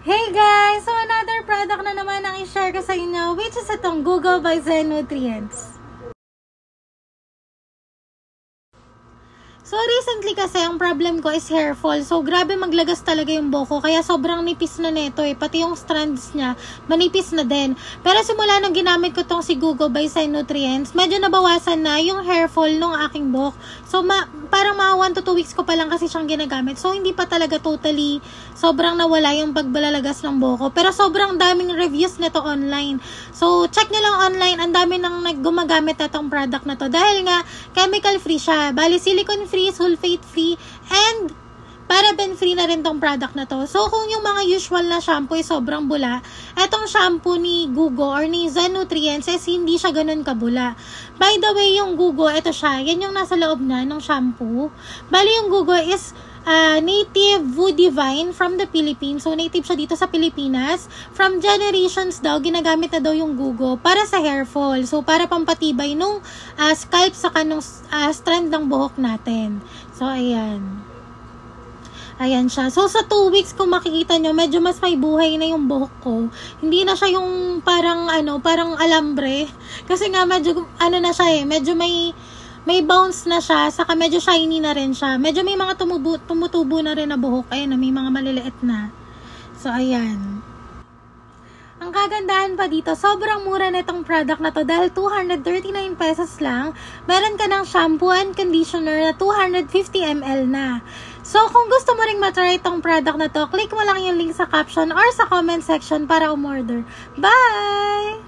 Hey guys! So another product na naman ang i-share ko sa inyo, which is itong Google by Zen Nutrients. So, recently kasi, ang problem ko is hair fall. So, grabe maglagas talaga yung buhok ko. Kaya sobrang nipis na neto eh. Pati yung strands niya, manipis na din. Pero simula nung ginamit ko tong si Google by Zen Nutrients, medyo nabawasan na yung hair fall nung aking buhok. So, parang mga 1 to 2 weeks ko pa lang kasi siyang ginagamit. So, hindi pa talaga totally sobrang nawala yung pagbalalagas ng buhok ko. Pero sobrang daming reviews nito online. So, check nyo lang online. Ang dami nang gumagamit na itong product na to. Dahil nga, chemical free siya. Bali, silicone free, sulfate free, and paraben free na rin tong product na to. So, kung yung mga usual na shampoo ay sobrang bula, etong shampoo ni Google or ni Zen Nutrients is hindi siya ganun kabula. By the way, yung Google, ito siya. Yan yung nasa loob na ng shampoo. Bali, yung Google is native woody vine from the Philippines. So, native siya dito sa Pilipinas. From generations daw, ginagamit na daw yung Google para sa hair fall. So, para pampatibay nung scalp sa kanong strand ng buhok natin. So, ayan. Ayan siya. So, sa 2 weeks, kung makikita nyo, medyo mas may buhay na yung buhok ko. Hindi na siya yung parang alambre. Kasi nga, medyo, na siya eh. Medyo may bounce na siya, saka medyo shiny na rin siya. Medyo may mga tumutubo na rin na buhok. Ayan, may mga maliliit na. So, ayan. Ang kagandahan pa dito, sobrang mura na itong product na to dahil 239 pesos lang. Meron ka ng shampoo and conditioner na 250 ml na. So, kung gusto mo ring matry itong product na to, click mo lang yung link sa caption or sa comment section para umorder. Bye!